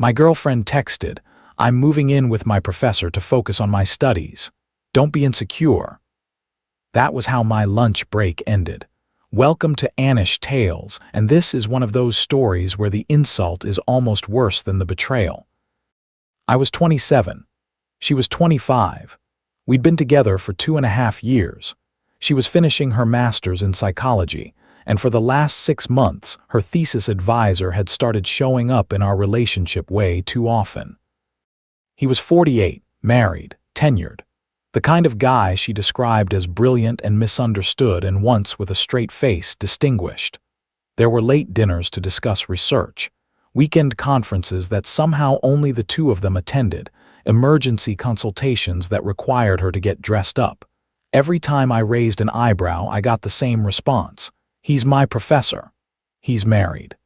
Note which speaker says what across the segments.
Speaker 1: My girlfriend texted, "I'm moving in with my professor to focus on my studies. Don't be insecure." That was how my lunch break ended. Welcome to Anish Tales, and this is one of those stories where the insult is almost worse than the betrayal. I was 27. She was 25. We'd been together for 2.5 years. She was finishing her master's in psychology, and for the last 6 months, her thesis advisor had started showing up in our relationship way too often. He was 48, married, tenured. The kind of guy she described as brilliant and misunderstood, and once with a straight face, distinguished. There were late dinners to discuss research, weekend conferences that somehow only the two of them attended, emergency consultations that required her to get dressed up. Every time I raised an eyebrow, I got the same response. "He's my professor. He's married."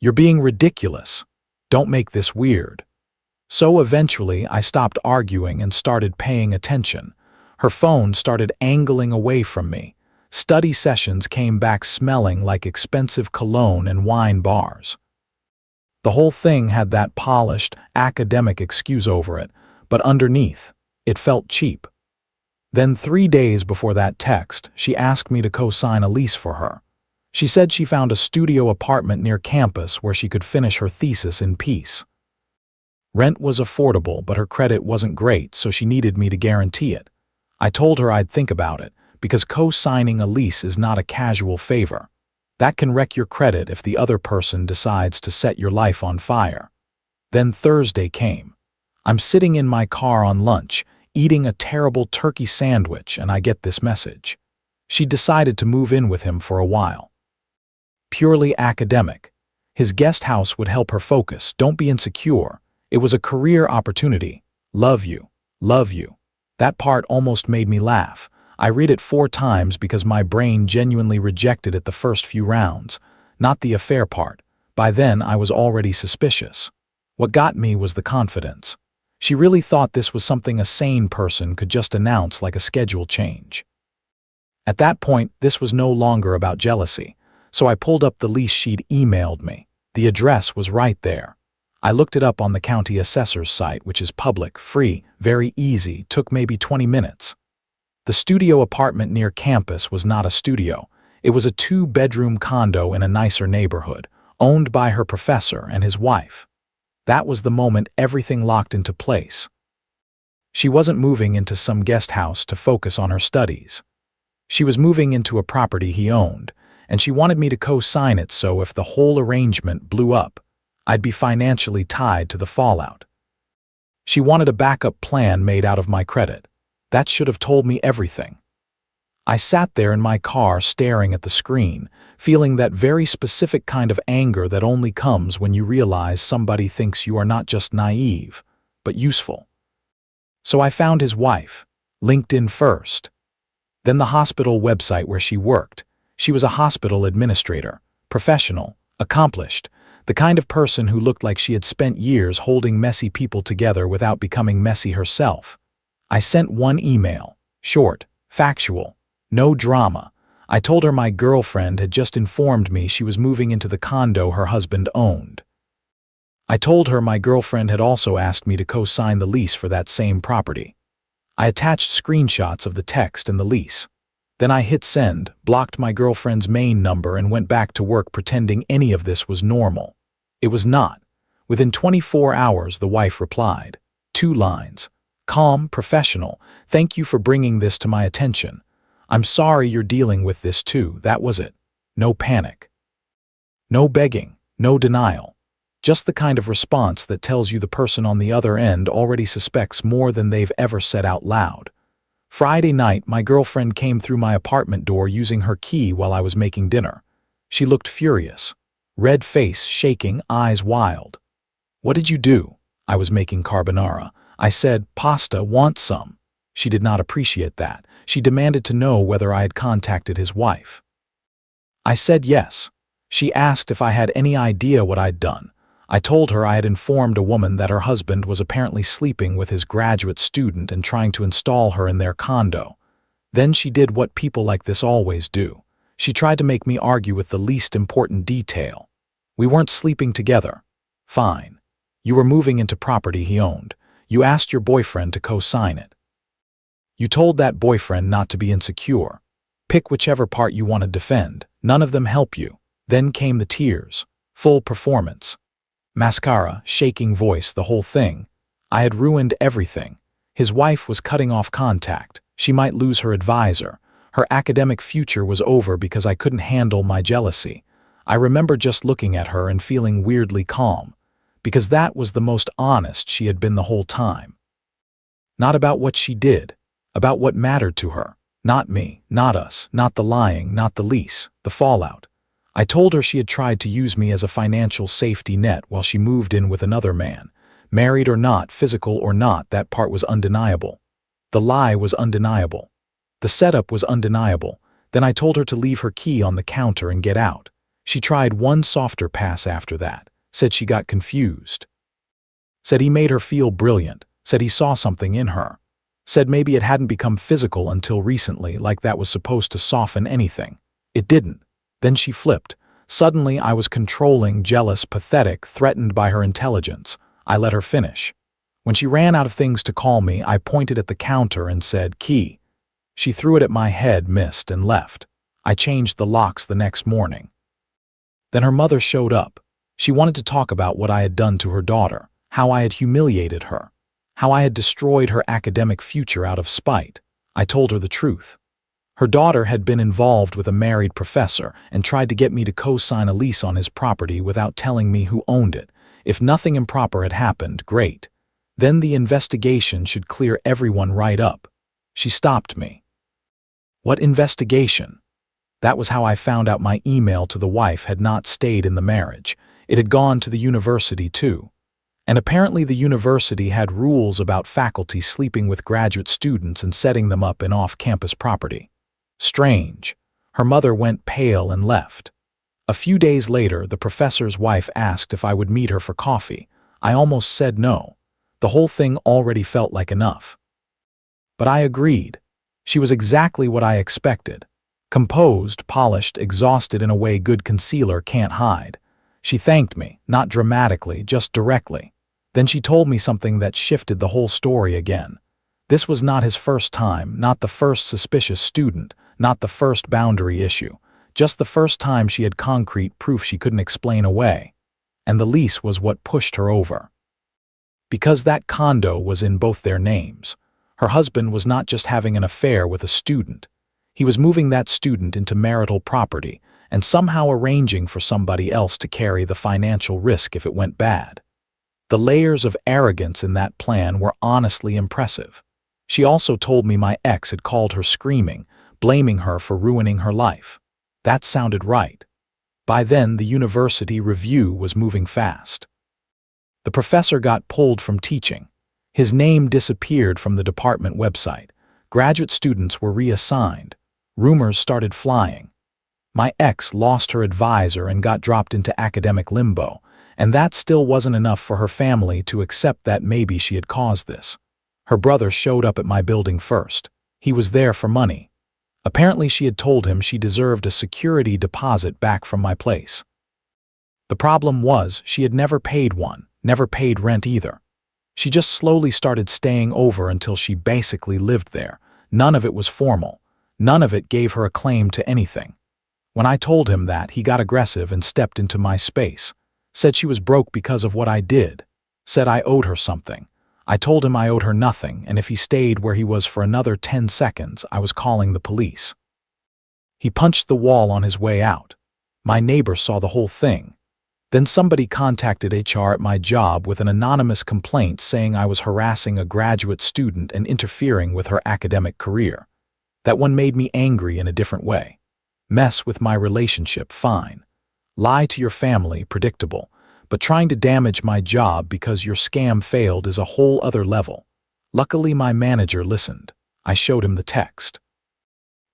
Speaker 1: "You're being ridiculous. Don't make this weird." So eventually, I stopped arguing and started paying attention. Her phone started angling away from me. Study sessions came back smelling like expensive cologne and wine bars. The whole thing had that polished, academic excuse over it, but underneath, it felt cheap. Then 3 days before that text, she asked me to co-sign a lease for her. She said she found a studio apartment near campus where she could finish her thesis in peace. Rent was affordable, but her credit wasn't great, so she needed me to guarantee it. I told her I'd think about it, because co-signing a lease is not a casual favor. That can wreck your credit if the other person decides to set your life on fire. Then Thursday came. I'm sitting in my car on lunch, eating a terrible turkey sandwich, and I get this message. She decided to move in with him for a while. Purely academic. His guest house would help her focus. Don't be insecure. It was a career opportunity. Love you. Love you. That part almost made me laugh. I read it 4 times because my brain genuinely rejected it the first few rounds, not the affair part. By then, I was already suspicious. What got me was the confidence. She really thought this was something a sane person could just announce, like a schedule change. At that point, this was no longer about jealousy, so I pulled up the lease she'd emailed me. The address was right there. I looked it up on the county assessor's site, which is public, free, very easy, took maybe 20 minutes. The studio apartment near campus was not a studio. It was a 2-bedroom condo in a nicer neighborhood, owned by her professor and his wife. That was the moment everything locked into place. She wasn't moving into some guest house to focus on her studies. She was moving into a property he owned, and she wanted me to co-sign it so if the whole arrangement blew up, I'd be financially tied to the fallout. She wanted a backup plan made out of my credit. That should have told me everything. I sat there in my car staring at the screen, feeling that very specific kind of anger that only comes when you realize somebody thinks you are not just naive, but useful. So I found his wife, LinkedIn first. Then the hospital website where she worked. She was a hospital administrator, professional, accomplished, the kind of person who looked like she had spent years holding messy people together without becoming messy herself. I sent one email, short, factual, no drama. I told her my girlfriend had just informed me she was moving into the condo her husband owned. I told her my girlfriend had also asked me to co-sign the lease for that same property. I attached screenshots of the text and the lease. Then I hit send, blocked my girlfriend's main number, and went back to work pretending any of this was normal. It was not. Within 24 hours, the wife replied. 2 lines. Calm, professional. Thank you for bringing this to my attention. I'm sorry you're dealing with this too. That was it. No panic. No begging. No denial. Just the kind of response that tells you the person on the other end already suspects more than they've ever said out loud. Friday night, my girlfriend came through my apartment door using her key while I was making dinner. She looked furious. Red face, shaking, eyes wild. "What did you do?" I was making carbonara. I said, "Pasta, want some?" She did not appreciate that. She demanded to know whether I had contacted his wife. I said yes. She asked if I had any idea what I'd done. I told her I had informed a woman that her husband was apparently sleeping with his graduate student and trying to install her in their condo. Then she did what people like this always do. She tried to make me argue with the least important detail. "We weren't sleeping together." "Fine. You were moving into property he owned. You asked your boyfriend to co-sign it. You told that boyfriend not to be insecure. Pick whichever part you want to defend. None of them help you. Then came the tears. Full performance. Mascara, shaking voice, the whole thing. I had ruined everything. His wife was cutting off contact. She might lose her advisor. Her academic future was over because I couldn't handle my jealousy. I remember just looking at her and feeling weirdly calm, because that was the most honest she had been the whole time. Not about what she did, about what mattered to her. Not me, not us, not the lying, not the lease, the fallout. I told her she had tried to use me as a financial safety net while she moved in with another man. Married or not, physical or not, that part was undeniable. The lie was undeniable. The setup was undeniable. Then I told her to leave her key on the counter and get out. She tried one softer pass after that, said she got confused. Said he made her feel brilliant, said he saw something in her. Said maybe it hadn't become physical until recently, like that was supposed to soften anything. It didn't. Then she flipped. Suddenly I was controlling, jealous, pathetic, threatened by her intelligence. I let her finish. When she ran out of things to call me, I pointed at the counter and said, "Key." She threw it at my head, missed, and left. I changed the locks the next morning. Then her mother showed up. She wanted to talk about what I had done to her daughter, how I had humiliated her, how I had destroyed her academic future out of spite. I told her the truth. Her daughter had been involved with a married professor and tried to get me to co-sign a lease on his property without telling me who owned it. If nothing improper had happened, great. Then the investigation should clear everyone right up. She stopped me. What investigation? That was how I found out my email to the wife had not stayed in the marriage. It had gone to the university too. And apparently the university had rules about faculty sleeping with graduate students and setting them up in off-campus property. Strange. Her mother went pale and left. A few days later, the professor's wife asked if I would meet her for coffee. I almost said no. The whole thing already felt like enough. But I agreed. She was exactly what I expected. Composed, polished, exhausted in a way good concealer can't hide. She thanked me, not dramatically, just directly. Then she told me something that shifted the whole story again. This was not his first time, not the first suspicious student, not the first boundary issue, just the first time she had concrete proof she couldn't explain away. And the lease was what pushed her over. Because that condo was in both their names. Her husband was not just having an affair with a student. He was moving that student into marital property and somehow arranging for somebody else to carry the financial risk if it went bad. The layers of arrogance in that plan were honestly impressive. She also told me my ex had called her screaming, blaming her for ruining her life. That sounded right. By then, the university review was moving fast. The professor got pulled from teaching. His name disappeared from the department website. Graduate students were reassigned. Rumors started flying. My ex lost her advisor and got dropped into academic limbo, and that still wasn't enough for her family to accept that maybe she had caused this. Her brother showed up at my building first. He was there for money. Apparently she had told him she deserved a security deposit back from my place. The problem was she had never paid one, never paid rent either. She just slowly started staying over until she basically lived there. None of it was formal. None of it gave her a claim to anything. When I told him that, he got aggressive and stepped into my space. Said she was broke because of what I did. Said I owed her something. I told him I owed her nothing, and if he stayed where he was for another 10 seconds, I was calling the police. He punched the wall on his way out. My neighbor saw the whole thing. Then somebody contacted HR at my job with an anonymous complaint saying I was harassing a graduate student and interfering with her academic career. That one made me angry in a different way. Mess with my relationship, fine. Lie to your family, predictable. But trying to damage my job because your scam failed is a whole other level. Luckily, my manager listened. I showed him the text.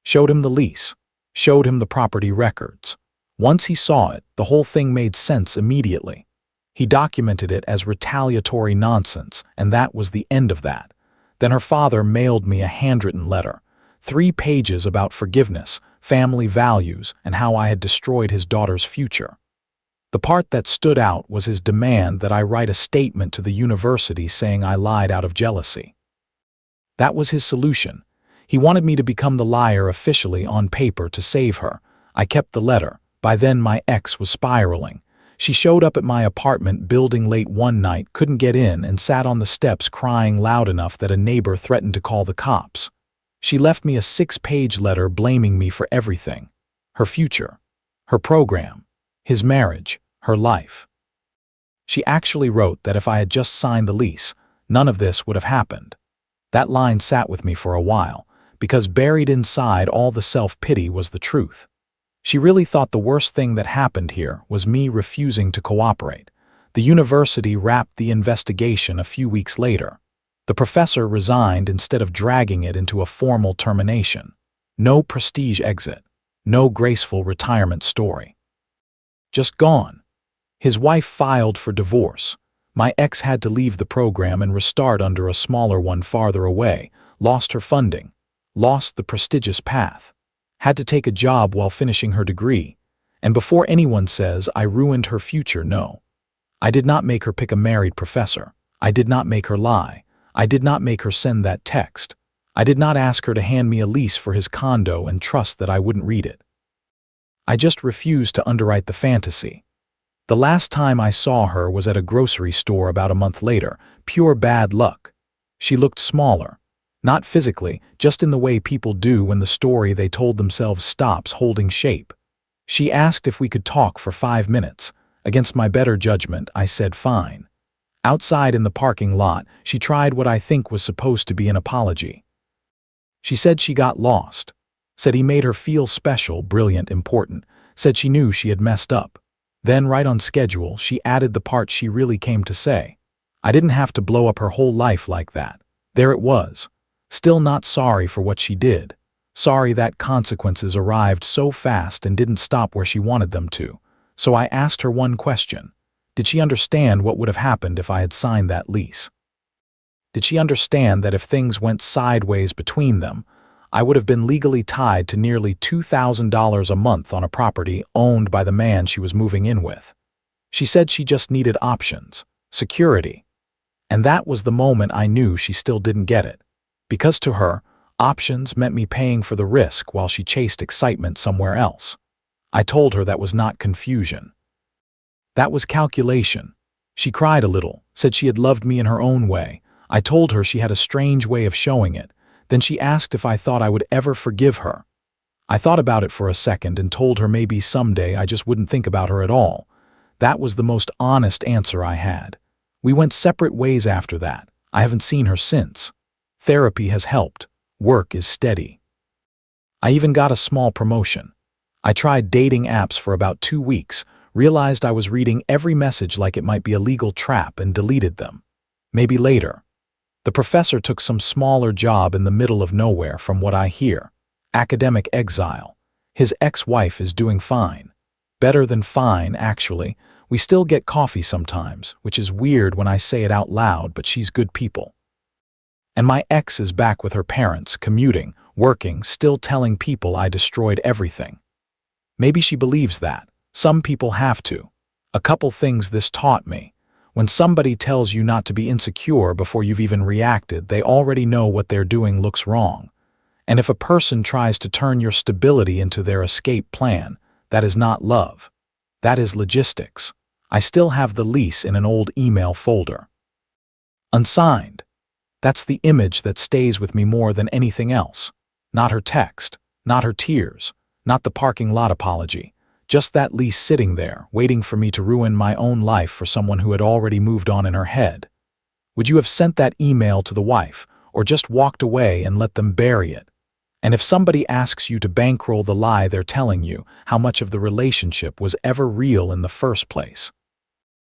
Speaker 1: Showed him the lease. Showed him the property records. Once he saw it, the whole thing made sense immediately. He documented it as retaliatory nonsense, and that was the end of that. Then her father mailed me a handwritten letter. 3 pages about forgiveness, family values, and how I had destroyed his daughter's future. The part that stood out was his demand that I write a statement to the university saying I lied out of jealousy. That was his solution. He wanted me to become the liar officially on paper to save her. I kept the letter. By then my ex was spiraling. She showed up at my apartment building late one night, couldn't get in, and sat on the steps crying loud enough that a neighbor threatened to call the cops. She left me a 6-page letter blaming me for everything. Her future, her program, his marriage, her life. She actually wrote that if I had just signed the lease, none of this would have happened. That line sat with me for a while, because buried inside all the self-pity was the truth. She really thought the worst thing that happened here was me refusing to cooperate. The university wrapped the investigation a few weeks later. The professor resigned instead of dragging it into a formal termination. No prestige exit. No graceful retirement story. Just gone. His wife filed for divorce. My ex had to leave the program and restart under a smaller one farther away, lost her funding, lost the prestigious path, had to take a job while finishing her degree, and before anyone says I ruined her future, no. I did not make her pick a married professor. I did not make her lie. I did not make her send that text. I did not ask her to hand me a lease for his condo and trust that I wouldn't read it. I just refused to underwrite the fantasy. The last time I saw her was at a grocery store about a month later, pure bad luck. She looked smaller. Not physically, just in the way people do when the story they told themselves stops holding shape. She asked if we could talk for 5 minutes. Against my better judgment, I said fine. Outside in the parking lot, she tried what I think was supposed to be an apology. She said she got lost. Said he made her feel special, brilliant, important. Said she knew she had messed up. Then, right on schedule, she added the part she really came to say. I didn't have to blow up her whole life like that. There it was. Still not sorry for what she did. Sorry that consequences arrived so fast and didn't stop where she wanted them to. So I asked her one question. Did she understand what would have happened if I had signed that lease? Did she understand that if things went sideways between them, I would have been legally tied to nearly $2,000 a month on a property owned by the man she was moving in with? She said she just needed options, security. And that was the moment I knew she still didn't get it. Because to her, options meant me paying for the risk while she chased excitement somewhere else. I told her that was not confusion. That was calculation. She cried a little, said she had loved me in her own way. I told her she had a strange way of showing it. Then she asked if I thought I would ever forgive her. I thought about it for a second and told her maybe someday I just wouldn't think about her at all. That was the most honest answer I had. We went separate ways after that. I haven't seen her since. Therapy has helped. Work is steady. I even got a small promotion. I tried dating apps for about 2 weeks, realized I was reading every message like it might be a legal trap and deleted them. Maybe later. The professor took some smaller job in the middle of nowhere from what I hear. Academic exile. His ex-wife is doing fine. Better than fine, actually. We still get coffee sometimes, which is weird when I say it out loud, but she's good people. And my ex is back with her parents, commuting, working, still telling people I destroyed everything. Maybe she believes that. Some people have to. A couple things this taught me. When somebody tells you not to be insecure before you've even reacted, they already know what they're doing looks wrong. And if a person tries to turn your stability into their escape plan, that is not love. That is logistics. I still have the lease in an old email folder. Unsigned. That's the image that stays with me more than anything else. Not her text, not her tears, not the parking lot apology. Just that lease sitting there, waiting for me to ruin my own life for someone who had already moved on in her head. Would you have sent that email to the wife, or just walked away and let them bury it? And if somebody asks you to bankroll the lie they're telling you, how much of the relationship was ever real in the first place?